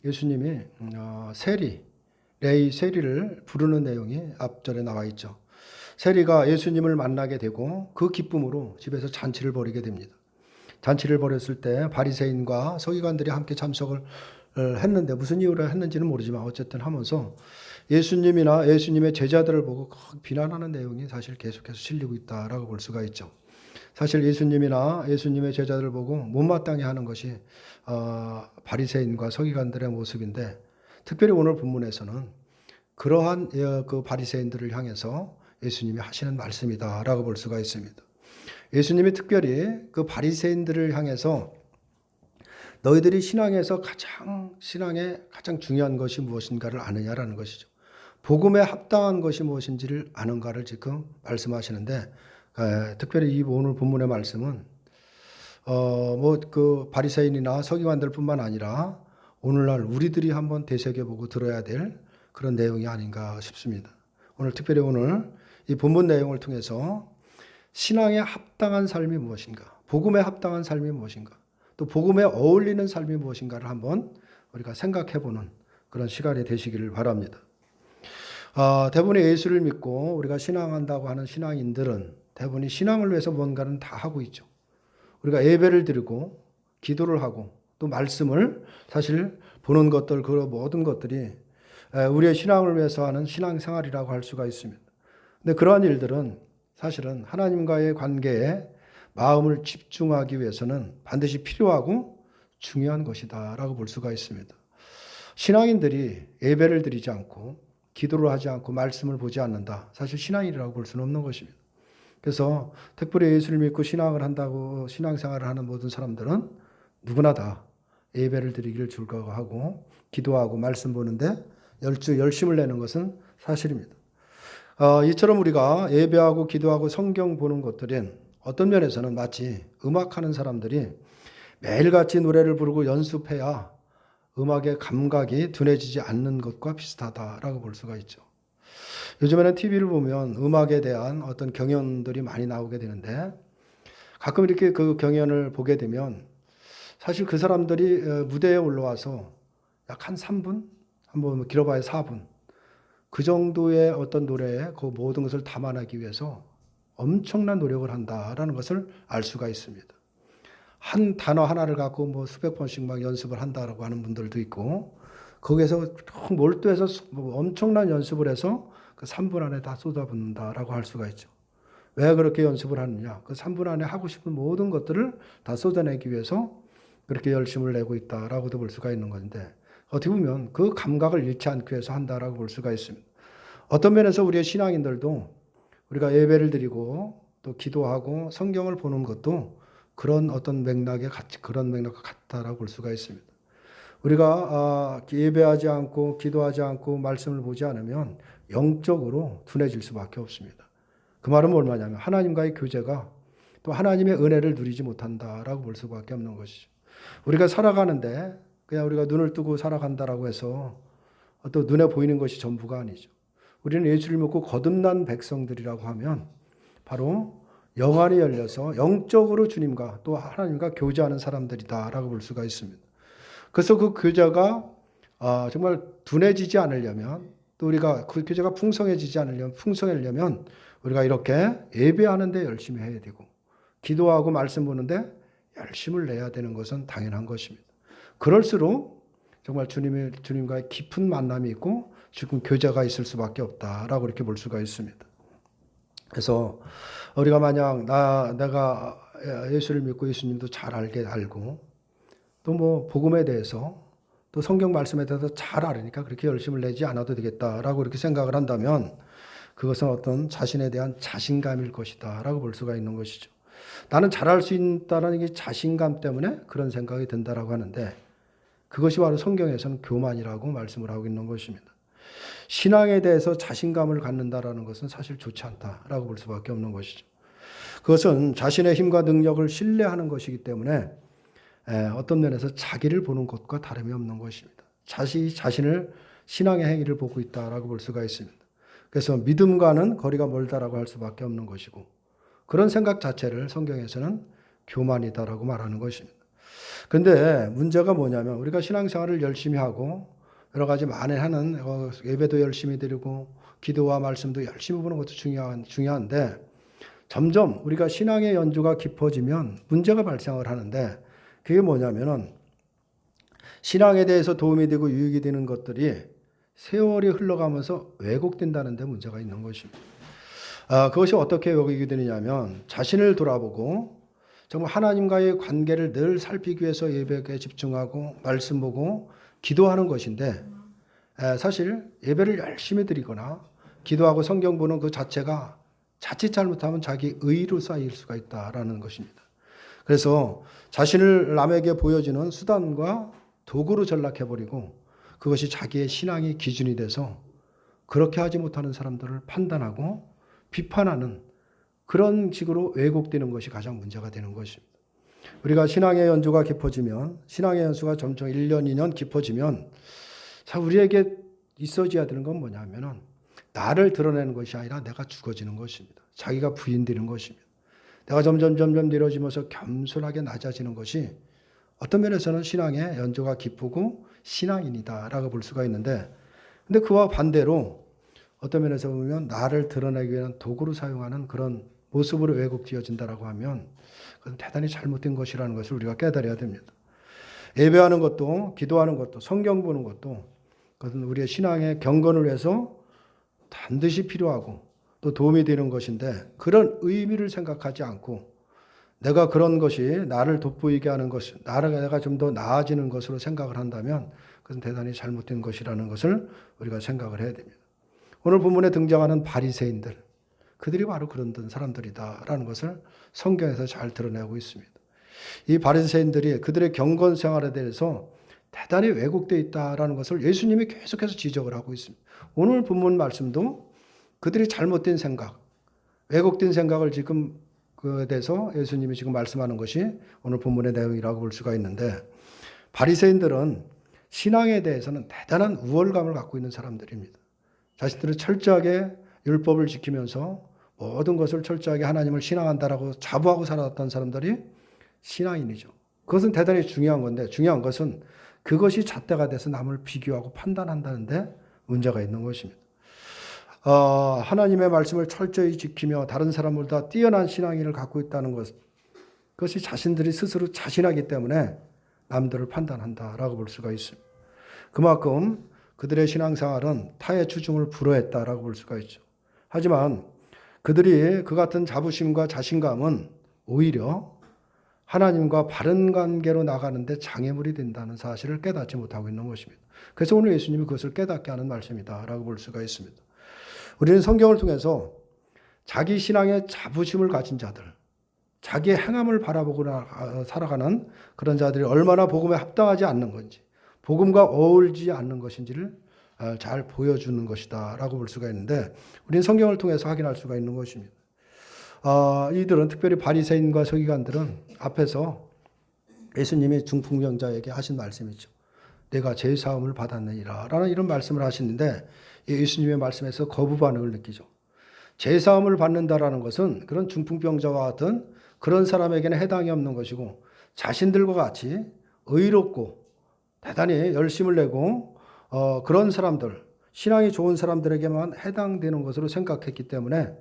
예수님이 레이 세리를 부르는 내용이 앞절에 나와 있죠. 세리가 예수님을 만나게 되고 그 기쁨으로 집에서 잔치를 벌이게 됩니다. 잔치를 벌였을 때 바리새인과 서기관들이 함께 참석을 했는데 무슨 이유로 했는지는 모르지만 어쨌든 하면서 예수님이나 예수님의 제자들을 보고 비난하는 내용이 사실 계속해서 실리고 있다라고 볼 수가 있죠. 사실 예수님이나 예수님의 제자들을 보고 못마땅해 하는 것이 바리새인과 서기관들의 모습인데, 특별히 오늘 본문에서는 그러한 그 바리새인들을 향해서 예수님이 하시는 말씀이다라고 볼 수가 있습니다. 예수님이 특별히 그 바리새인들을 향해서 너희들이 신앙에 가장 중요한 것이 무엇인가를 아느냐라는 것이죠. 복음에 합당한 것이 무엇인지를 아는가를 지금 말씀하시는데, 특별히 이 오늘 본문의 말씀은 그 바리새인이나 서기관들뿐만 아니라 오늘날 우리들이 한번 되새겨보고 들어야 될 그런 내용이 아닌가 싶습니다. 특별히 오늘 이 본문 내용을 통해서 신앙에 합당한 삶이 무엇인가, 복음에 합당한 삶이 무엇인가, 또 복음에 어울리는 삶이 무엇인가를 한번 우리가 생각해보는 그런 시간이 되시기를 바랍니다. 대부분의 예수를 믿고 우리가 신앙한다고 하는 신앙인들은 대부분이 신앙을 위해서 뭔가는 다 하고 있죠. 우리가 예배를 드리고 기도를 하고 또 말씀을 사실 보는 것들, 그 모든 것들이 우리의 신앙을 위해서 하는 신앙생활이라고 할 수가 있습니다. 근데 그러한 일들은 사실은 하나님과의 관계에 마음을 집중하기 위해서는 반드시 필요하고 중요한 것이다라고 볼 수가 있습니다. 신앙인들이 예배를 드리지 않고 기도를 하지 않고 말씀을 보지 않는다, 사실 신앙인이라고 볼 수는 없는 것입니다. 그래서 특별히 예수를 믿고 신앙을 한다고 신앙생활을 하는 모든 사람들은 누구나 다 예배를 드리기를 즐거워하고 기도하고 말씀 보는데 열심을 내는 것은 사실입니다. 이처럼 우리가 예배하고 기도하고 성경 보는 것들은 어떤 면에서는 마치 음악하는 사람들이 매일같이 노래를 부르고 연습해야 음악의 감각이 둔해지지 않는 것과 비슷하다라고 볼 수가 있죠. 요즘에는 TV를 보면 음악에 대한 어떤 경연들이 많이 나오게 되는데, 가끔 이렇게 그 경연을 보게 되면 사실 그 사람들이 무대에 올라와서 약 한 3분, 한번 길어봐야 4분, 그 정도의 어떤 노래에 그 모든 것을 담아내기 위해서 엄청난 노력을 한다라는 것을 알 수가 있습니다. 한 단어 하나를 갖고 수백 번씩 막 연습을 한다라고 하는 분들도 있고, 거기에서 몰두해서 엄청난 연습을 해서 그 3분 안에 다 쏟아붓는다라고 할 수가 있죠. 왜 그렇게 연습을 하느냐? 그 3분 안에 하고 싶은 모든 것들을 다 쏟아내기 위해서 그렇게 열심을 내고 있다라고도 볼 수가 있는 건데, 어떻게 보면 그 감각을 잃지 않기 위해서 한다라고 볼 수가 있습니다. 어떤 면에서 우리의 신앙인들도 우리가 예배를 드리고 또 기도하고 성경을 보는 것도 그런 어떤 그런 맥락과 같다라고 볼 수가 있습니다. 우리가 예배하지 않고 기도하지 않고 말씀을 보지 않으면 영적으로 둔해질 수밖에 없습니다. 그 말은 뭐냐면 하나님과의 교제가 또 하나님의 은혜를 누리지 못한다라고 볼 수밖에 없는 것이죠. 우리가 살아가는데 그냥 우리가 눈을 뜨고 살아간다라고 해서 또 눈에 보이는 것이 전부가 아니죠. 우리는 예수를 믿고 거듭난 백성들이라고 하면 바로 영안이 열려서 영적으로 주님과 또 하나님과 교제하는 사람들이다라고 볼 수가 있습니다. 그래서 그 교제가 정말 둔해지지 않으려면, 또 우리가 그 교제가 풍성해지려면 우리가 이렇게 예배하는 데 열심히 해야 되고 기도하고 말씀 보는데 열심을 내야 되는 것은 당연한 것입니다. 그럴수록 정말 주님과의 깊은 만남이 있고 지금 교제가 있을 수밖에 없다라고 이렇게 볼 수가 있습니다. 그래서 우리가 만약 내가 예수를 믿고 예수님도 잘 알고 또 복음에 대해서 또 성경 말씀에 대해서 잘 알으니까 그렇게 열심을 내지 않아도 되겠다라고 이렇게 생각을 한다면 그것은 어떤 자신에 대한 자신감일 것이다라고 볼 수가 있는 것이죠. 나는 잘할 수 있다는 게 자신감 때문에 그런 생각이 든다라고 하는데, 그것이 바로 성경에서는 교만이라고 말씀을 하고 있는 것입니다. 신앙에 대해서 자신감을 갖는다라는 것은 사실 좋지 않다라고 볼 수밖에 없는 것이죠. 그것은 자신의 힘과 능력을 신뢰하는 것이기 때문에 어떤 면에서 자기를 보는 것과 다름이 없는 것입니다. 자신을 신앙의 행위를 보고 있다라고 볼 수가 있습니다. 그래서 믿음과는 거리가 멀다라고 할 수밖에 없는 것이고, 그런 생각 자체를 성경에서는 교만이다라고 말하는 것입니다. 근데 문제가 뭐냐면 우리가 신앙생활을 열심히 하고 여러 가지 만회하는 예배도 열심히 드리고 기도와 말씀도 열심히 보는 것도 중요한데 점점 우리가 신앙의 연주가 깊어지면 문제가 발생을 하는데 그게 뭐냐면은 신앙에 대해서 도움이 되고 유익이 되는 것들이 세월이 흘러가면서 왜곡된다는 데 문제가 있는 것입니다. 그것이 어떻게 왜곡이 되느냐면 자신을 돌아보고 정말 하나님과의 관계를 늘 살피기 위해서 예배에 집중하고 말씀 보고 기도하는 것인데 사실 예배를 열심히 드리거나 기도하고 성경 보는 그 자체가 자칫 잘못하면 자기 의로 쌓일 수가 있다라는 것입니다. 그래서 자신을 남에게 보여주는 수단과 도구로 전락해버리고 그것이 자기의 신앙의 기준이 돼서 그렇게 하지 못하는 사람들을 판단하고 비판하는 그런 식으로 왜곡되는 것이 가장 문제가 되는 것입니다. 우리가 신앙의 연주가 깊어지면 신앙의 연수가 점점 1년, 2년 깊어지면 우리에게 있어져야 되는 건 뭐냐면은 나를 드러내는 것이 아니라 내가 죽어지는 것입니다. 자기가 부인되는 것입니다. 내가 점점 내려지면서 겸손하게 낮아지는 것이 어떤 면에서는 신앙의 연조가 깊고 신앙인이다라고 볼 수가 있는데 근데 그와 반대로 어떤 면에서 보면 나를 드러내기 위한 도구로 사용하는 그런 모습으로 왜곡되어진다라고 하면 그건 대단히 잘못된 것이라는 것을 우리가 깨달아야 됩니다. 예배하는 것도 기도하는 것도 성경 보는 것도 그것은 우리의 신앙의 경건을 위해서 반드시 필요하고 또 도움이 되는 것인데 그런 의미를 생각하지 않고 내가 그런 것이 나를 돋보이게 하는 것, 내가 좀 더 나아지는 것으로 생각을 한다면 그것은 대단히 잘못된 것이라는 것을 우리가 생각을 해야 됩니다. 오늘 본문에 등장하는 바리새인들, 그들이 바로 그런 사람들이다라는 것을 성경에서 잘 드러내고 있습니다. 이 바리새인들이 그들의 경건 생활에 대해서 대단히 왜곡되어 있다라는 것을 예수님이 계속해서 지적을 하고 있습니다. 오늘 본문 말씀도 그들이 잘못된 생각, 왜곡된 생각을 지금 그에 대해서 예수님이 지금 말씀하는 것이 오늘 본문의 내용이라고 볼 수가 있는데 바리새인들은 신앙에 대해서는 대단한 우월감을 갖고 있는 사람들입니다. 자신들은 철저하게 율법을 지키면서 모든 것을 철저하게 하나님을 신앙한다라고 자부하고 살아왔던 사람들이 신앙인이죠. 그것은 대단히 중요한 건데 중요한 것은 그것이 잣대가 돼서 남을 비교하고 판단한다는데 문제가 있는 것입니다. 하나님의 말씀을 철저히 지키며 다른 사람보다 뛰어난 신앙인을 갖고 있다는 것, 그것이 자신들이 스스로 자신하기 때문에 남들을 판단한다라고 볼 수가 있습니다. 그만큼 그들의 신앙생활은 타의 추중을 불허했다라고 볼 수가 있죠. 하지만 그들이 그 같은 자부심과 자신감은 오히려 하나님과 바른 관계로 나가는데 장애물이 된다는 사실을 깨닫지 못하고 있는 것입니다. 그래서 오늘 예수님이 그것을 깨닫게 하는 말씀이다라고 볼 수가 있습니다. 우리는 성경을 통해서 자기 신앙의 자부심을 가진 자들, 자기의 행함을 바라보고 살아가는 그런 자들이 얼마나 복음에 합당하지 않는 건지, 복음과 어울리지 않는 것인지를 잘 보여주는 것이다 라고 볼 수가 있는데 우리는 성경을 통해서 확인할 수가 있는 것입니다. 이들은 특별히 바리새인과 서기관들은 앞에서 예수님이 중풍병자에게 하신 말씀이죠. 내가 제사함을 받았느니라 라는 이런 말씀을 하시는데 예수님의 말씀에서 거부 반응을 느끼죠. 제사함을 받는다라는 것은 그런 중풍병자와 같은 그런 사람에게는 해당이 없는 것이고 자신들과 같이 의롭고 대단히 열심을 내고 그런 사람들, 신앙이 좋은 사람들에게만 해당되는 것으로 생각했기 때문에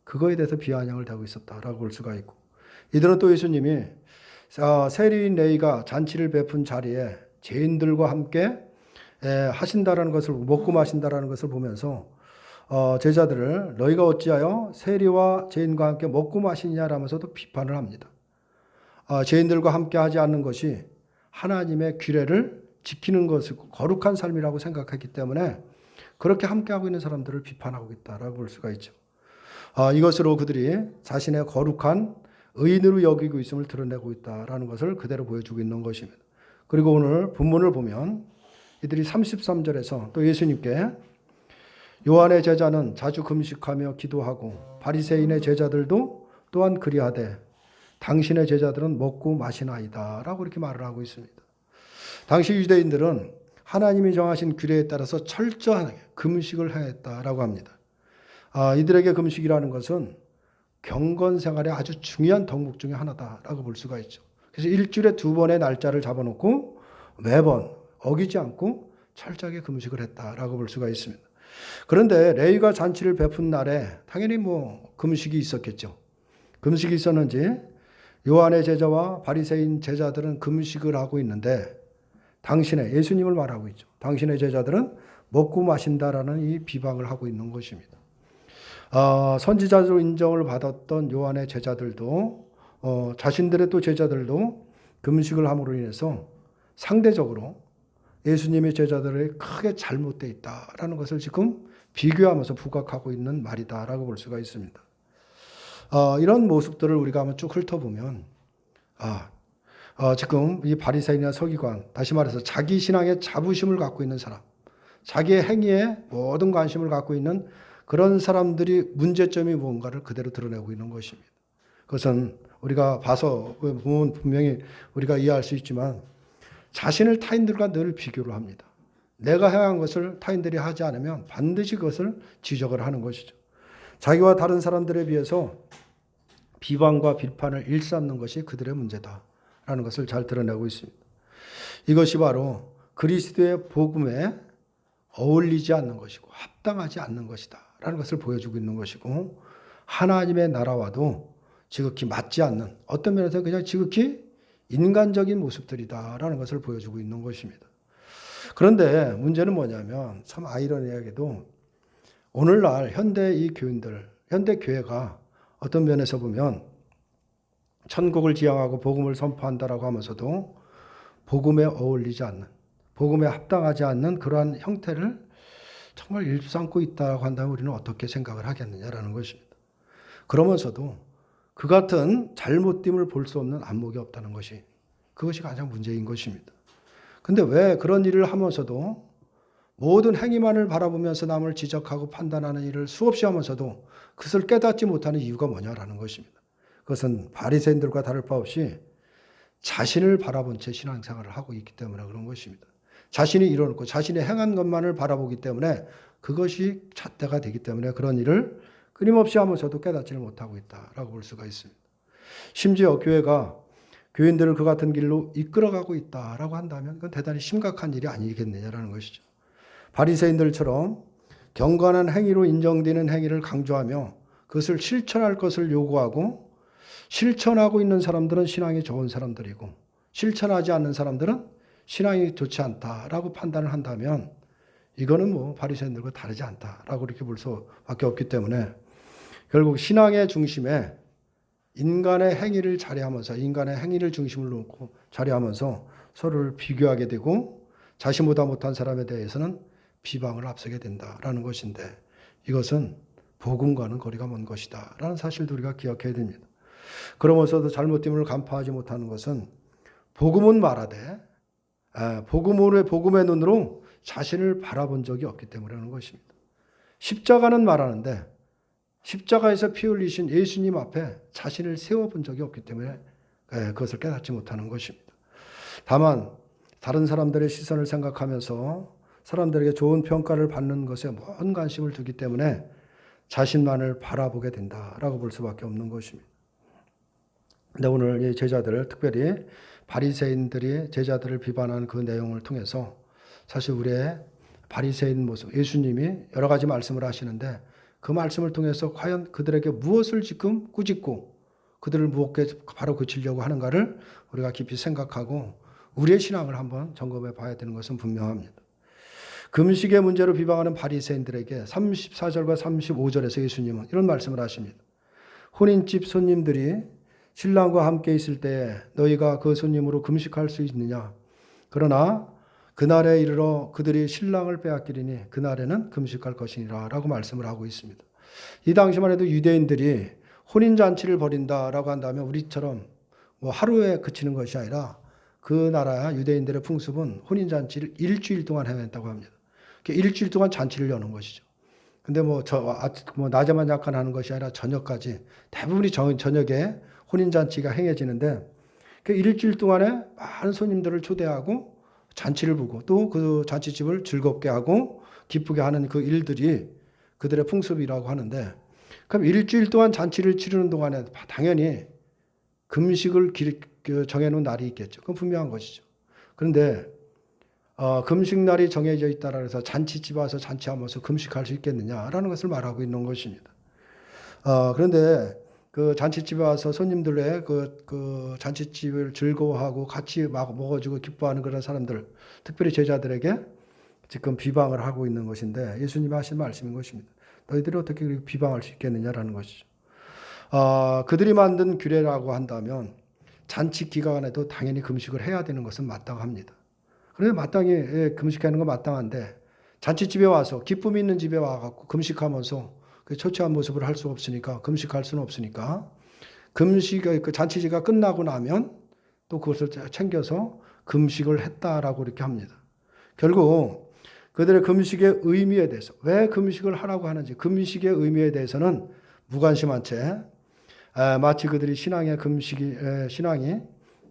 그거에 대해서 비아냥을 하고 있었다라고 볼 수가 있고 이들은 또 예수님이 세리인 레위가 잔치를 베푼 자리에 죄인들과 함께 하신다라는 것을 먹고 마신다라는 것을 보면서 제자들을 너희가 어찌하여 세리와 죄인과 함께 먹고 마시냐라면서도 비판을 합니다. 죄인들과 함께 하지 않는 것이 하나님의 규례를 지키는 것이고 거룩한 삶이라고 생각했기 때문에 그렇게 함께하고 있는 사람들을 비판하고 있다라고 볼 수가 있죠. 이것으로 그들이 자신의 거룩한 의인으로 여기고 있음을 드러내고 있다라는 것을 그대로 보여주고 있는 것입니다. 그리고 오늘 본문을 보면 이들이 33절에서 또 예수님께 요한의 제자는 자주 금식하며 기도하고 바리새인의 제자들도 또한 그리하되 당신의 제자들은 먹고 마시나이다 라고 이렇게 말을 하고 있습니다. 당시 유대인들은 하나님이 정하신 규례에 따라서 철저하게 금식을 행했다라고 합니다. 이들에게 금식이라는 것은 경건 생활의 아주 중요한 덕목 중에 하나다라고 볼 수가 있죠. 그래서 일주일에 2번의 날짜를 잡아놓고 매번 어기지 않고 철저하게 금식을 했다라고 볼 수가 있습니다. 그런데 레위가 잔치를 베푼 날에 당연히 뭐 금식이 있었겠죠. 금식이 있었는지 요한의 제자와 바리새인 제자들은 금식을 하고 있는데 당신의 예수님을 말하고 있죠. 당신의 제자들은 먹고 마신다라는 이 비방을 하고 있는 것입니다. 선지자로 인정을 받았던 요한의 제자들도 자신들의 또 제자들도 금식을 함으로 인해서 상대적으로 예수님의 제자들이 크게 잘못되어 있다라는 것을 지금 비교하면서 부각하고 있는 말이다라고 볼 수가 있습니다. 이런 모습들을 우리가 한번 쭉 훑어보면 지금 이 바리새인이나 서기관, 다시 말해서 자기 신앙에 자부심을 갖고 있는 사람, 자기의 행위에 모든 관심을 갖고 있는 그런 사람들이 문제점이 뭔가를 그대로 드러내고 있는 것입니다. 그것은 우리가 봐서 보면 분명히 우리가 이해할 수 있지만 자신을 타인들과 늘 비교를 합니다. 내가 행한 것을 타인들이 하지 않으면 반드시 그것을 지적을 하는 것이죠. 자기와 다른 사람들에 비해서 비방과 비판을 일삼는 것이 그들의 문제다라는 것을 잘 드러내고 있습니다. 이것이 바로 그리스도의 복음에 어울리지 않는 것이고 합당하지 않는 것이다라는 것을 보여주고 있는 것이고 하나님의 나라와도 지극히 맞지 않는 어떤 면에서 그냥 지극히 인간적인 모습들이다라는 것을 보여주고 있는 것입니다. 그런데 문제는 뭐냐면 참 아이러니하게도 오늘날 현대 이 교인들, 현대 교회가 어떤 면에서 보면 천국을 지향하고 복음을 선포한다라고 하면서도 복음에 어울리지 않는, 복음에 합당하지 않는 그러한 형태를 정말 일삼고 있다고 한다면 우리는 어떻게 생각을 하겠느냐라는 것입니다. 그러면서도 그 같은 잘못됨을 볼 수 없는 안목이 없다는 것이 그것이 가장 문제인 것입니다. 근데 왜 그런 일을 하면서도 모든 행위만을 바라보면서 남을 지적하고 판단하는 일을 수없이 하면서도 그것을 깨닫지 못하는 이유가 뭐냐라는 것입니다. 그것은 바리새인들과 다를 바 없이 자신을 바라본 채 신앙생활을 하고 있기 때문에 그런 것입니다. 자신이 이뤄놓고 자신이 행한 것만을 바라보기 때문에 그것이 잣대가 되기 때문에 그런 일을 끊임없이 하면서도 깨닫지를 못하고 있다라고 볼 수가 있습니다. 심지어 교회가 교인들을 그 같은 길로 이끌어가고 있다라고 한다면 그건 대단히 심각한 일이 아니겠느냐라는 것이죠. 바리새인들처럼 경건한 행위로 인정되는 행위를 강조하며 그것을 실천할 것을 요구하고 실천하고 있는 사람들은 신앙이 좋은 사람들이고 실천하지 않는 사람들은 신앙이 좋지 않다라고 판단을 한다면 이거는 뭐 바리새인들과 다르지 않다라고 이렇게 볼 수밖에 없기 때문에 결국 신앙의 중심에 인간의 행위를 자리하면서 인간의 행위를 중심으로 놓고 자리하면서 서로를 비교하게 되고 자신보다 못한 사람에 대해서는 비방을 앞서게 된다라는 것인데 이것은 복음과는 거리가 먼 것이다 라는 사실도 우리가 기억해야 됩니다. 그러면서도 잘못됨을 간파하지 못하는 것은 복음은 말하되 복음의 눈으로 자신을 바라본 적이 없기 때문이라는 것입니다. 십자가는 말하는데 십자가에서 피 흘리신 예수님 앞에 자신을 세워본 적이 없기 때문에 그것을 깨닫지 못하는 것입니다. 다만 다른 사람들의 시선을 생각하면서 사람들에게 좋은 평가를 받는 것에 먼 관심을 두기 때문에 자신만을 바라보게 된다라고 볼 수밖에 없는 것입니다. 근데 오늘 이 제자들, 특별히 바리새인들이 제자들을 비판한 그 내용을 통해서 사실 우리의 바리새인 모습, 예수님이 여러 가지 말씀을 하시는데 그 말씀을 통해서 과연 그들에게 무엇을 지금 꾸짖고 그들을 무엇에 바로 고치려고 하는가를 우리가 깊이 생각하고 우리의 신앙을 한번 점검해 봐야 되는 것은 분명합니다. 금식의 문제로 비방하는 바리새인들에게 34절과 35절에서 예수님은 이런 말씀을 하십니다. 혼인집 손님들이 신랑과 함께 있을 때에 너희가 그 손님으로 금식할 수 있느냐? 그러나 그날에 이르러 그들이 신랑을 빼앗기리니 그날에는 금식할 것이니라 라고 말씀을 하고 있습니다. 이 당시만 해도 유대인들이 혼인잔치를 벌인다라고 한다면 우리처럼 뭐 하루에 그치는 것이 아니라 그 나라 유대인들의 풍습은 혼인잔치를 일주일 동안 해냈다고 합니다. 일주일 동안 잔치를 여는 것이죠. 근데 뭐 낮에만 약간 하는 것이 아니라 저녁까지 대부분이 저녁에 혼인잔치가 행해지는데 그 일주일 동안에 많은 손님들을 초대하고 잔치를 보고 또 그 잔치집을 즐겁게 하고 기쁘게 하는 그 일들이 그들의 풍습이라고 하는데 그럼 일주일 동안 잔치를 치르는 동안에 당연히 금식을 정해놓은 날이 있겠죠. 그건 분명한 것이죠. 그런데 금식날이 정해져 있다라 해서 잔치집 와서 잔치하면서 금식할 수 있겠느냐라는 것을 말하고 있는 것입니다. 그런데 그 잔치집에 와서 손님들의 그 잔치집을 즐거워하고 같이 막 먹어주고 기뻐하는 그런 사람들, 특별히 제자들에게 지금 비방을 하고 있는 것인데 예수님이 하신 말씀인 것입니다. 너희들이 어떻게 그렇게 비방할 수 있겠느냐라는 것이죠. 그들이 만든 규례라고 한다면 잔치 기간에도 당연히 금식을 해야 되는 것은 마땅합니다. 그래서 마땅히 금식하는 건 마땅한데 잔치집에 와서 기쁨이 있는 집에 와갖고 금식하면서 그 초췌한 모습을 할 수 없으니까 금식할 수는 없으니까 그 잔치지가 끝나고 나면 또 그것을 챙겨서 금식을 했다라고 이렇게 합니다. 결국 그들의 금식의 의미에 대해서 왜 금식을 하라고 하는지 금식의 의미에 대해서는 무관심한 채 마치 그들이 신앙이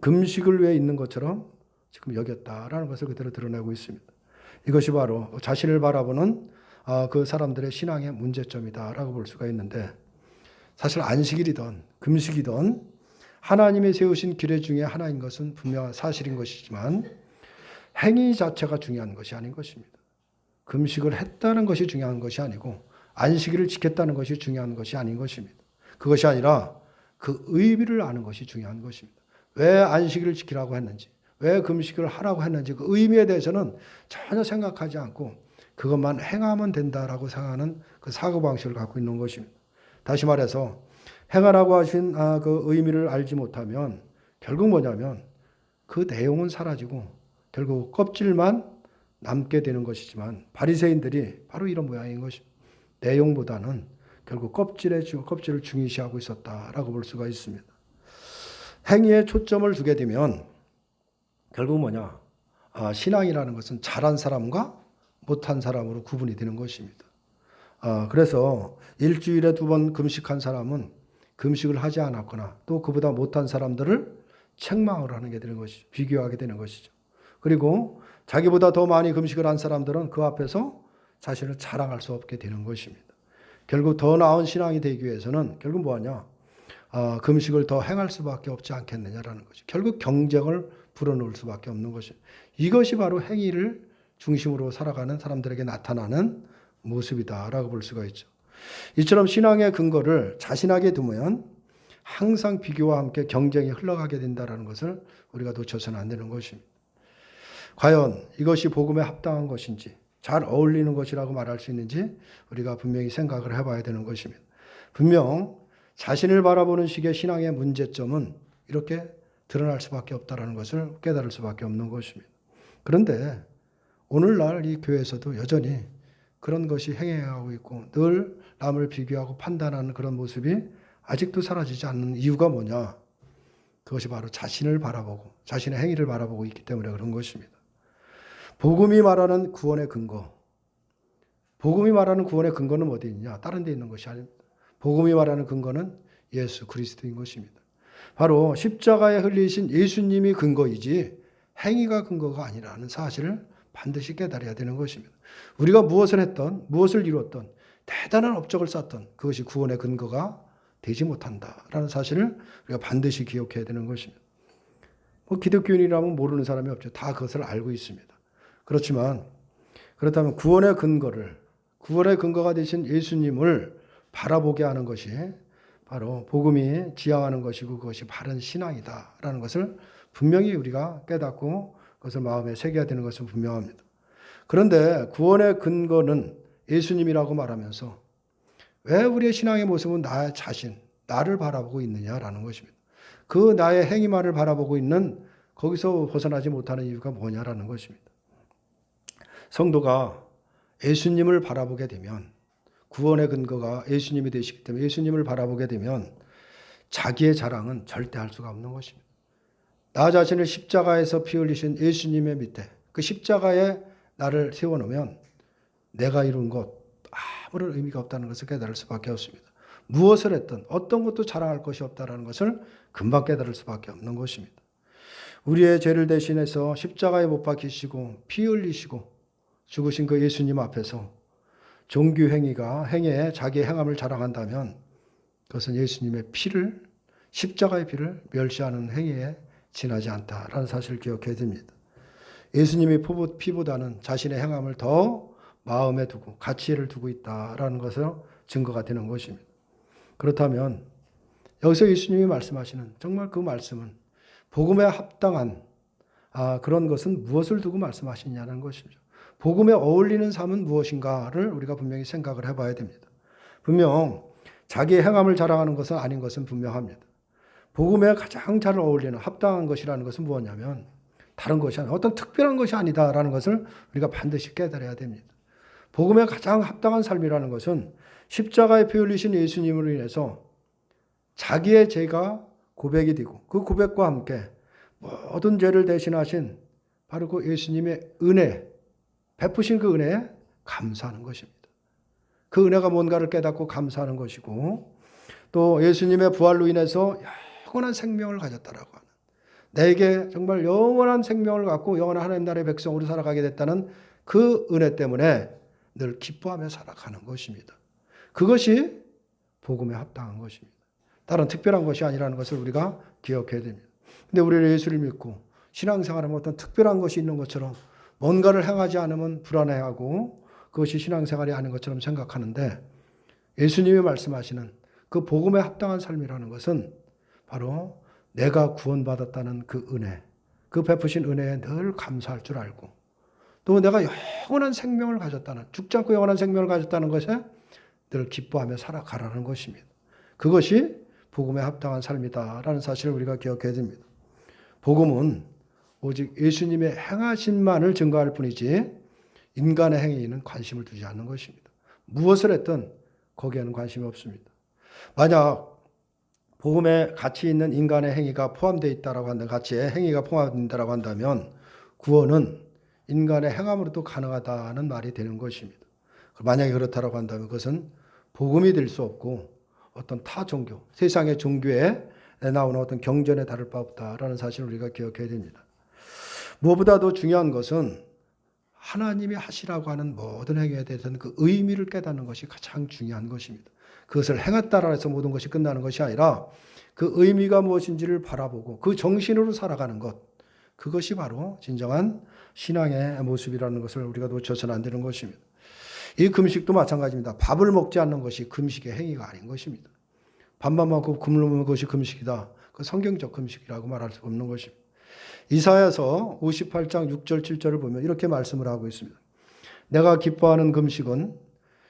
금식을 위해 있는 것처럼 지금 여겼다라는 것을 그대로 드러내고 있습니다. 이것이 바로 자신을 바라보는 그 사람들의 신앙의 문제점이다라고 볼 수가 있는데 사실 안식일이든 금식이든 하나님이 세우신 규례 중에 하나인 것은 분명한 사실인 것이지만 행위 자체가 중요한 것이 아닌 것입니다. 금식을 했다는 것이 중요한 것이 아니고 안식일을 지켰다는 것이 중요한 것이 아닌 것입니다. 그것이 아니라 그 의미를 아는 것이 중요한 것입니다. 왜 안식일을 지키라고 했는지, 왜 금식을 하라고 했는지 그 의미에 대해서는 전혀 생각하지 않고 그것만 행하면 된다라고 생각하는 그 사고방식을 갖고 있는 것입니다. 다시 말해서 행하라고 하신 그 의미를 알지 못하면 결국 뭐냐면 그 내용은 사라지고 결국 껍질만 남게 되는 것이지만 바리새인들이 바로 이런 모양인 것입니다. 내용보다는 결국 껍질을 중요시하고 있었다라고 볼 수가 있습니다. 행위에 초점을 두게 되면 결국 뭐냐? 신앙이라는 것은 잘한 사람과 못한 사람으로 구분이 되는 것입니다. 그래서 일주일에 2번 금식한 사람은 금식을 하지 않았거나 또 그보다 못한 사람들을 책망을 하는 게 되는 것이죠. 비교하게 되는 것이죠. 그리고 자기보다 더 많이 금식을 한 사람들은 그 앞에서 자신을 자랑할 수 없게 되는 것입니다. 결국 더 나은 신앙이 되기 위해서는 결국 뭐하냐? 금식을 더 행할 수밖에 없지 않겠느냐라는 거죠. 결국 경쟁을 불어넣을 수밖에 없는 것입니다. 이것이 바로 행위를 중심으로 살아가는 사람들에게 나타나는 모습이다라고 볼 수가 있죠. 이처럼 신앙의 근거를 자신에게 두면 항상 비교와 함께 경쟁이 흘러가게 된다는 것을 우리가 놓쳐서는 안 되는 것입니다. 과연 이것이 복음에 합당한 것인지 잘 어울리는 것이라고 말할 수 있는지 우리가 분명히 생각을 해봐야 되는 것입니다. 분명 자신을 바라보는 식의 신앙의 문제점은 이렇게 드러날 수밖에 없다는 것을 깨달을 수밖에 없는 것입니다. 그런데 오늘날 이 교회에서도 여전히 그런 것이 행해가고 있고 늘 남을 비교하고 판단하는 그런 모습이 아직도 사라지지 않는 이유가 뭐냐? 그것이 바로 자신을 바라보고 자신의 행위를 바라보고 있기 때문에 그런 것입니다. 복음이 말하는 구원의 근거. 복음이 말하는 구원의 근거는 어디 있냐? 다른 데 있는 것이 아닙니다. 복음이 말하는 근거는 예수 그리스도인 것입니다. 바로 십자가에 흘리신 예수님이 근거이지 행위가 근거가 아니라는 사실을 반드시 깨달아야 되는 것입니다. 우리가 무엇을 했던, 무엇을 이루었던, 대단한 업적을 쌓던 그것이 구원의 근거가 되지 못한다라는 사실을 우리가 반드시 기억해야 되는 것입니다. 기독교인이라면 모르는 사람이 없죠. 다 그것을 알고 있습니다. 그렇지만 그렇다면 구원의 근거가 되신 예수님을 바라보게 하는 것이 바로 복음이 지향하는 것이고 그것이 바른 신앙이다라는 것을 분명히 우리가 깨닫고 그것을 마음에 새겨야 되는 것은 분명합니다. 그런데 구원의 근거는 예수님이라고 말하면서 왜 우리의 신앙의 모습은 나 자신, 나를 바라보고 있느냐라는 것입니다. 그 나의 행위만을 바라보고 있는 거기서 벗어나지 못하는 이유가 뭐냐라는 것입니다. 성도가 예수님을 바라보게 되면 구원의 근거가 예수님이 되시기 때문에 예수님을 바라보게 되면 자기의 자랑은 절대 할 수가 없는 것입니다. 나 자신을 십자가에서 피 흘리신 예수님의 밑에 그 십자가에 나를 세워놓으면 내가 이룬 것 아무런 의미가 없다는 것을 깨달을 수밖에 없습니다. 무엇을 했든 어떤 것도 자랑할 것이 없다는 것을 금방 깨달을 수밖에 없는 것입니다. 우리의 죄를 대신해서 십자가에 못 박히시고 피 흘리시고 죽으신 그 예수님 앞에서 종교 행위에 자기의 행함을 자랑한다면 그것은 예수님의 피를 십자가의 피를 멸시하는 행위에 지나지 않다라는 사실을 기억해야 됩니다. 예수님이 피보다는 자신의 행함을 더 마음에 두고 가치를 두고 있다라는 것을 증거가 되는 것입니다. 그렇다면 여기서 예수님이 말씀하시는 정말 그 말씀은 복음에 합당한 그런 것은 무엇을 두고 말씀하시냐는 것이죠. 복음에 어울리는 삶은 무엇인가를 우리가 분명히 생각을 해봐야 됩니다. 분명 자기의 행함을 자랑하는 것은 아닌 것은 분명합니다. 복음에 가장 잘 어울리는 합당한 것이라는 것은 무엇냐면 다른 것이 아니라 어떤 특별한 것이 아니다라는 것을 우리가 반드시 깨달아야 됩니다. 복음에 가장 합당한 삶이라는 것은 십자가에 피 흘리신 예수님으로 인해서 자기의 죄가 고백이 되고 그 고백과 함께 모든 죄를 대신하신 바로 그 예수님의 은혜, 베푸신 그 은혜에 감사하는 것입니다. 그 은혜가 뭔가를 깨닫고 감사하는 것이고 또 예수님의 부활로 인해서 영원한 생명을 가졌다라고 하는 내게 정말 영원한 생명을 갖고 영원한 하나님 나라의 백성으로 살아가게 됐다는 그 은혜 때문에 늘 기뻐하며 살아가는 것입니다. 그것이 복음에 합당한 것입니다. 다른 특별한 것이 아니라는 것을 우리가 기억해야 됩니다. 근데 우리는 예수를 믿고 신앙생활하면 어떤 특별한 것이 있는 것처럼 뭔가를 행하지 않으면 불안해하고 그것이 신앙생활이 아닌 것처럼 생각하는데 예수님이 말씀하시는 그 복음에 합당한 삶이라는 것은 바로 내가 구원받았다는 그 은혜, 그 베푸신 은혜에 늘 감사할 줄 알고 또 내가 영원한 생명을 가졌다는, 죽지 않고 영원한 생명을 가졌다는 것에 늘 기뻐하며 살아가라는 것입니다. 그것이 복음에 합당한 삶이다라는 사실을 우리가 기억해야 됩니다. 복음은 오직 예수님의 행하신만을 증거할 뿐이지 인간의 행위에는 관심을 두지 않는 것입니다. 무엇을 했든 거기에는 관심이 없습니다. 만약 복음에 가치 있는 인간의 행위가 포함되어 있다라고 한다면, 가치의 행위가 포함된다라고 한다면 구원은 인간의 행함으로도 가능하다는 말이 되는 것입니다. 만약에 그렇다라고 한다면 그것은 복음이 될 수 없고 어떤 타 종교, 세상의 종교에 나오는 어떤 경전에 다를 바 없다라는 사실을 우리가 기억해야 됩니다. 무엇보다도 중요한 것은 하나님이 하시라고 하는 모든 행위에 대해서는 그 의미를 깨닫는 것이 가장 중요한 것입니다. 그것을 행했다라 해서 모든 것이 끝나는 것이 아니라 그 의미가 무엇인지를 바라보고 그 정신으로 살아가는 것, 그것이 바로 진정한 신앙의 모습이라는 것을 우리가 놓쳐서는 안 되는 것입니다. 이 금식도 마찬가지입니다. 밥을 먹지 않는 것이 금식의 행위가 아닌 것입니다. 밥만 먹고 굶는 것이 금식이다. 그 성경적 금식이라고 말할 수 없는 것입니다. 이사야서 58장 6절 7절을 보면 이렇게 말씀을 하고 있습니다. 내가 기뻐하는 금식은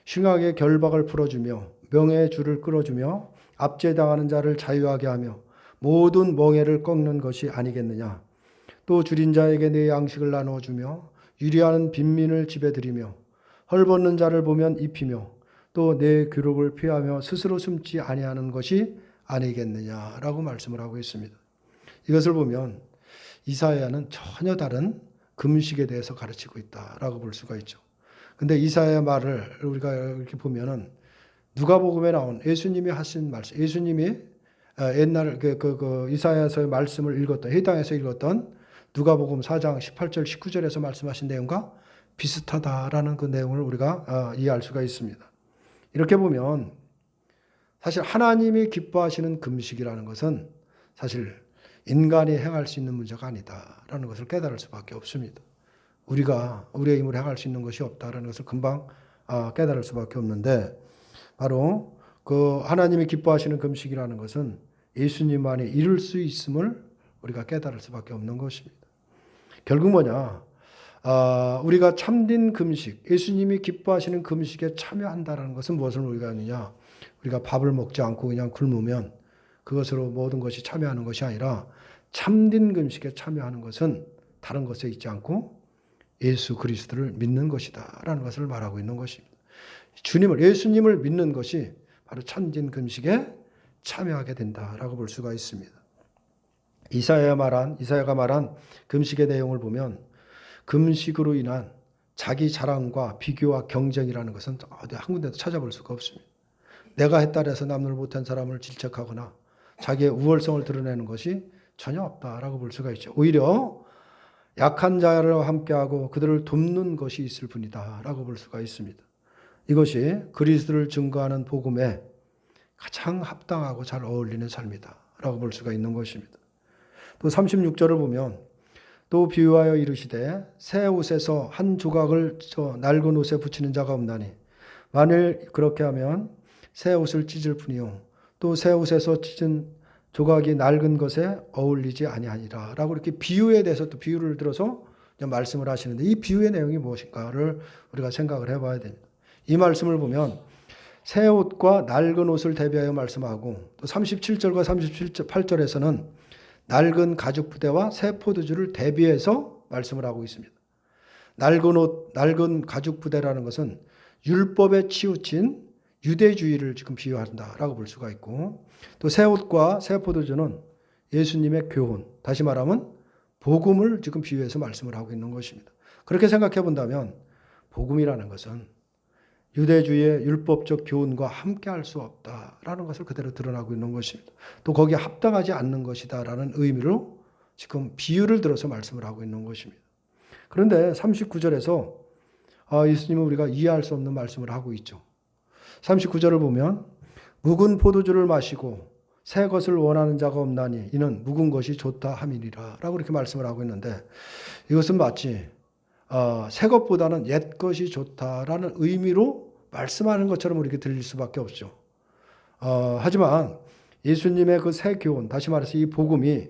흉악의 결박을 풀어주며 명예의 줄을 끌어주며 압제당하는 자를 자유하게 하며 모든 멍에를 꺾는 것이 아니겠느냐. 또 줄인 자에게 내 양식을 나눠주며 유리하는 빈민을 집에 들이며 헐벗는 자를 보면 입히며 또 내 기록을 피하며 스스로 숨지 아니하는 것이 아니겠느냐라고 말씀을 하고 있습니다. 이것을 보면 이사야는 전혀 다른 금식에 대해서 가르치고 있다라고 볼 수가 있죠. 근데 이사야 말을 우리가 이렇게 보면은 누가복음에 나온 예수님이 하신 말씀, 예수님이 옛날 이사야서의 말씀을 읽었던, 해당해서 읽었던 누가복음 4장 18절 19절에서 말씀하신 내용과 비슷하다라는 그 내용을 우리가 이해할 수가 있습니다. 이렇게 보면 사실 하나님이 기뻐하시는 금식이라는 것은 사실 인간이 행할 수 있는 문제가 아니다라는 것을 깨달을 수밖에 없습니다. 우리가 우리의 힘으로 행할 수 있는 것이 없다라는 것을 금방 깨달을 수밖에 없는데 바로 그 하나님이 기뻐하시는 금식이라는 것은 예수님만이 이룰 수 있음을 우리가 깨달을 수밖에 없는 것입니다. 결국 뭐냐? 우리가 참된 금식, 예수님이 기뻐하시는 금식에 참여한다는 것은 무엇을 우리가 하느냐? 우리가 밥을 먹지 않고 그냥 굶으면 그것으로 모든 것이 참여하는 것이 아니라 참된 금식에 참여하는 것은 다른 것에 있지 않고 예수 그리스도를 믿는 것이다 라는 것을 말하고 있는 것입니다. 예수님을 믿는 것이 바로 참된 금식에 참여하게 된다라고 볼 수가 있습니다. 이사야가 말한 금식의 내용을 보면 금식으로 인한 자기 자랑과 비교와 경쟁이라는 것은 어디 한 군데도 찾아볼 수가 없습니다. 내가 했다 해서 남들 못한 사람을 질책하거나 자기의 우월성을 드러내는 것이 전혀 없다라고 볼 수가 있죠. 오히려 약한 자와 함께하고 그들을 돕는 것이 있을 뿐이다라고 볼 수가 있습니다. 이것이 그리스도를 증거하는 복음에 가장 합당하고 잘 어울리는 삶이다라고 볼 수가 있는 것입니다. 또 36절을 보면 또 비유하여 이르시되 새 옷에서 한 조각을 저 낡은 옷에 붙이는 자가 없나니 만일 그렇게 하면 새 옷을 찢을 뿐이요 또 새 옷에서 찢은 조각이 낡은 것에 어울리지 아니하니라 라고 이렇게 비유에 대해서 또 비유를 들어서 말씀을 하시는데 이 비유의 내용이 무엇인가를 우리가 생각을 해봐야 됩니다. 이 말씀을 보면 새 옷과 낡은 옷을 대비하여 말씀하고 또 37절과 38절에서는 낡은 가죽 부대와 새 포도주를 대비해서 말씀을 하고 있습니다. 낡은 옷, 낡은 가죽 부대라는 것은 율법에 치우친 유대주의를 지금 비유한다라고 볼 수가 있고 또 새 옷과 새 포도주는 예수님의 교훈, 다시 말하면 복음을 지금 비유해서 말씀을 하고 있는 것입니다. 그렇게 생각해 본다면 복음이라는 것은 유대주의의 율법적 교훈과 함께 할 수 없다라는 것을 그대로 드러나고 있는 것입니다. 또 거기에 합당하지 않는 것이다라는 의미로 지금 비유를 들어서 말씀을 하고 있는 것입니다. 그런데 39절에서 예수님은 우리가 이해할 수 없는 말씀을 하고 있죠. 39절을 보면 묵은 포도주를 마시고 새 것을 원하는 자가 없나니 이는 묵은 것이 좋다 함이니라 라고 이렇게 말씀을 하고 있는데 이것은 마치 새 것보다는 옛 것이 좋다라는 의미로 말씀하는 것처럼 우리에게 들릴 수밖에 없죠. 하지만 예수님의 그 새 교훈, 다시 말해서 이 복음이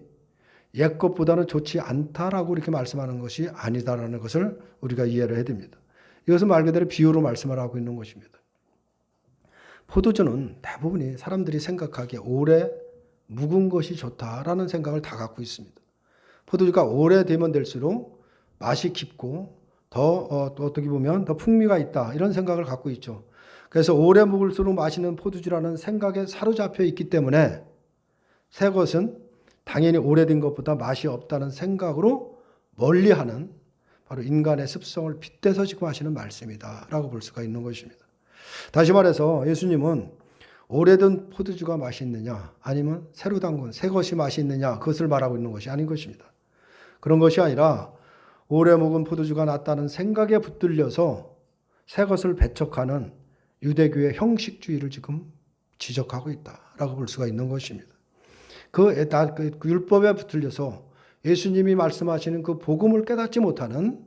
옛 것보다는 좋지 않다라고 이렇게 말씀하는 것이 아니다라는 것을 우리가 이해를 해야 됩니다. 이것은 말 그대로 비유로 말씀을 하고 있는 것입니다. 포도주는 대부분이 사람들이 생각하기에 오래 묵은 것이 좋다라는 생각을 다 갖고 있습니다. 포도주가 오래되면 될수록 맛이 깊고 더 어떻게 보면 더 풍미가 있다 이런 생각을 갖고 있죠. 그래서 오래 묵을수록 맛있는 포도주라는 생각에 사로잡혀 있기 때문에 새 것은 당연히 오래된 것보다 맛이 없다는 생각으로 멀리하는 바로 인간의 습성을 빗대서 지금 하시는 말씀이다라고 볼 수가 있는 것입니다. 다시 말해서 예수님은 오래된 포도주가 맛있느냐 아니면 새로 담근 새 것이 맛있느냐 그것을 말하고 있는 것이 아닌 것입니다. 그런 것이 아니라 오래 묵은 포도주가 낫다는 생각에 붙들려서 새 것을 배척하는 유대교의 형식주의를 지금 지적하고 있다라고 볼 수가 있는 것입니다. 그 율법에 붙들려서 예수님이 말씀하시는 그 복음을 깨닫지 못하는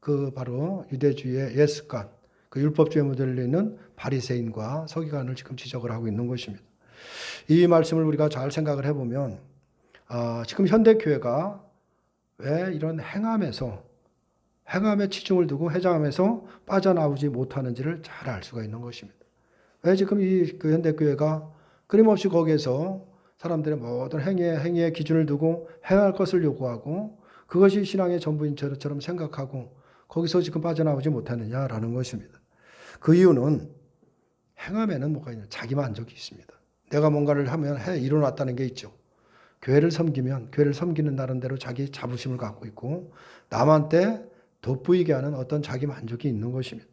그 바로 유대주의의 옛 습관, 그 율법주의에 묻어져 있는 바리새인과 서기관을 지금 지적을 하고 있는 것입니다. 이 말씀을 우리가 잘 생각을 해보면 지금 현대교회가 왜 이런 행함에 치중을 두고 회장함에서 빠져나오지 못하는지를 잘 알 수가 있는 것입니다. 왜 지금 그 현대교회가 끊임없이 거기에서 사람들의 모든 행위의 기준을 두고 행할 것을 요구하고 그것이 신앙의 전부인 것처럼 생각하고 거기서 지금 빠져나오지 못하느냐라는 것입니다. 그 이유는 행함에는 뭐가 있냐? 자기 만족이 있습니다. 내가 뭔가를 하면 이뤄놨다는 게 있죠. 교회를 섬기면 교회를 섬기는 나름대로 자기 자부심을 갖고 있고 남한테 돋보이게 하는 어떤 자기 만족이 있는 것입니다.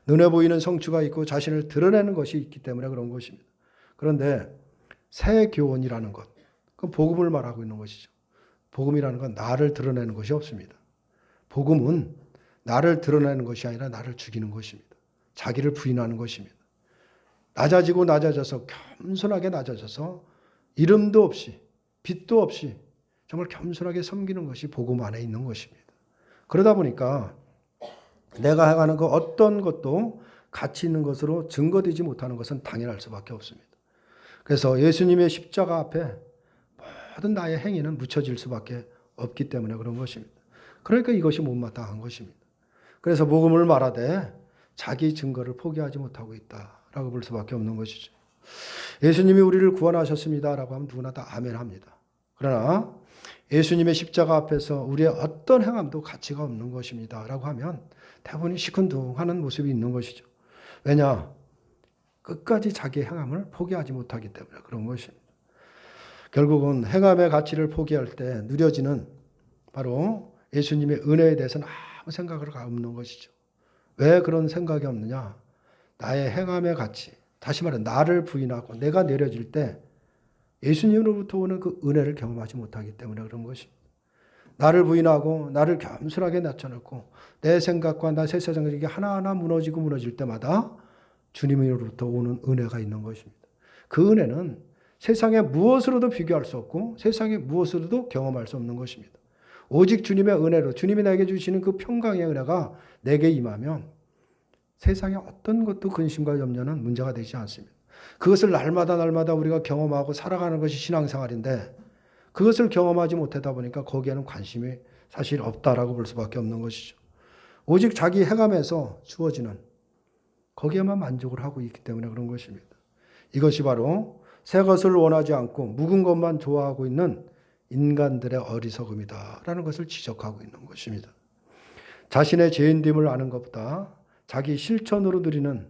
눈에 보이는 성취가 있고 자신을 드러내는 것이 있기 때문에 그런 것입니다. 그런데 새 교훈이라는 것, 그건 복음을 말하고 있는 것이죠. 복음이라는 건 나를 드러내는 것이 없습니다. 복음은 나를 드러내는 것이 아니라 나를 죽이는 것입니다. 자기를 부인하는 것입니다. 낮아지고 낮아져서 겸손하게 낮아져서 이름도 없이 빛도 없이 정말 겸손하게 섬기는 것이 복음 안에 있는 것입니다. 그러다 보니까 내가 행하는 그 어떤 것도 가치 있는 것으로 증거되지 못하는 것은 당연할 수밖에 없습니다. 그래서 예수님의 십자가 앞에 모든 나의 행위는 묻혀질 수밖에 없기 때문에 그런 것입니다. 그러니까 이것이 못마땅한 것입니다. 그래서 복음을 말하되 자기 증거를 포기하지 못하고 있다라고 볼 수밖에 없는 것이죠. 예수님이 우리를 구원하셨습니다라고 하면 누구나 다 아멘합니다. 그러나 예수님의 십자가 앞에서 우리의 어떤 행함도 가치가 없는 것입니다라고 하면 대부분이 시큰둥하는 모습이 있는 것이죠. 왜냐? 끝까지 자기의 행함을 포기하지 못하기 때문에 그런 것입니다. 결국은 행함의 가치를 포기할 때 누려지는 바로 예수님의 은혜에 대해서는 아무 생각을 없는 것이죠. 왜 그런 생각이 없느냐? 나의 행함의 가치, 다시 말해 나를 부인하고 내가 내려질 때 예수님으로부터 오는 그 은혜를 경험하지 못하기 때문에 그런 것입니다. 나를 부인하고 나를 겸손하게 낮춰놓고 내 생각과 나 세상적인 하나하나 무너질 때마다 주님으로부터 오는 은혜가 있는 것입니다. 그 은혜는 세상에 무엇으로도 비교할 수 없고 세상에 무엇으로도 경험할 수 없는 것입니다. 오직 주님의 은혜로 주님이 내게 주시는 그 평강의 은혜가 내게 임하면 세상의 어떤 것도 근심과 염려는 문제가 되지 않습니다. 그것을 날마다 우리가 경험하고 살아가는 것이 신앙생활인데 그것을 경험하지 못하다 보니까 거기에는 관심이 사실 없다라고 볼 수밖에 없는 것이죠. 오직 자기 행함에서 주어지는 거기에만 만족을 하고 있기 때문에 그런 것입니다. 이것이 바로 새 것을 원하지 않고 묵은 것만 좋아하고 있는 인간들의 어리석음이다라는 것을 지적하고 있는 것입니다. 자신의 죄인됨을 아는 것보다 자기 실천으로 누리는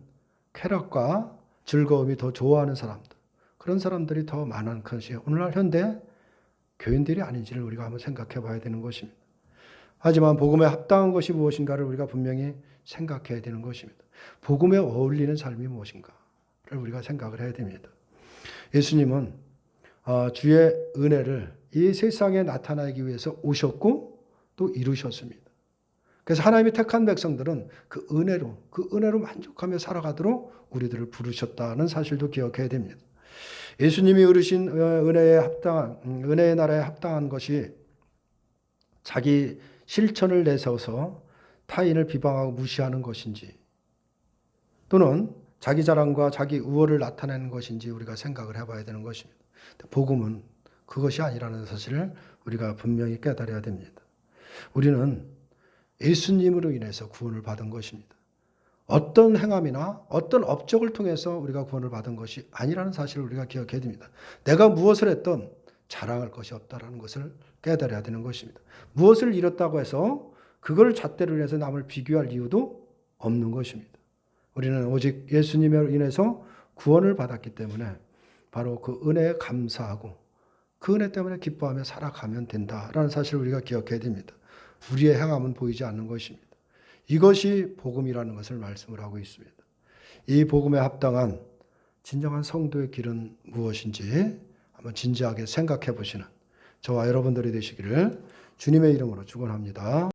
쾌락과 즐거움이 더 좋아하는 사람들, 그런 사람들이 더 많은 것이 오늘날 현대 교인들이 아닌지를 우리가 한번 생각해 봐야 되는 것입니다. 하지만 복음에 합당한 것이 무엇인가를 우리가 분명히 생각해야 되는 것입니다. 복음에 어울리는 삶이 무엇인가를 우리가 생각을 해야 됩니다. 예수님은 주의 은혜를 이 세상에 나타나기 위해서 오셨고 또 이루셨습니다. 그래서 하나님이 택한 백성들은 그 은혜로 만족하며 살아가도록 우리들을 부르셨다는 사실도 기억해야 됩니다. 예수님이 이루신 은혜의 나라에 합당한 것이 자기 실천을 내세워서 타인을 비방하고 무시하는 것인지 또는 자기 자랑과 자기 우월을 나타내는 것인지 우리가 생각을 해봐야 되는 것입니다. 복음은 그것이 아니라는 사실을 우리가 분명히 깨달아야 됩니다. 우리는 예수님으로 인해서 구원을 받은 것입니다. 어떤 행함이나 어떤 업적을 통해서 우리가 구원을 받은 것이 아니라는 사실을 우리가 기억해야 됩니다. 내가 무엇을 했던 자랑할 것이 없다는 것을 깨달아야 되는 것입니다. 무엇을 이뤘다고 해서 그걸 잣대로 인해서 남을 비교할 이유도 없는 것입니다. 우리는 오직 예수님으로 인해서 구원을 받았기 때문에 바로 그 은혜에 감사하고 그 은혜 때문에 기뻐하며 살아가면 된다라는 사실을 우리가 기억해야 됩니다. 우리의 행함은 보이지 않는 것입니다. 이것이 복음이라는 것을 말씀을 하고 있습니다. 이 복음에 합당한 진정한 성도의 길은 무엇인지 한번 진지하게 생각해 보시는 저와 여러분들이 되시기를 주님의 이름으로 축원합니다.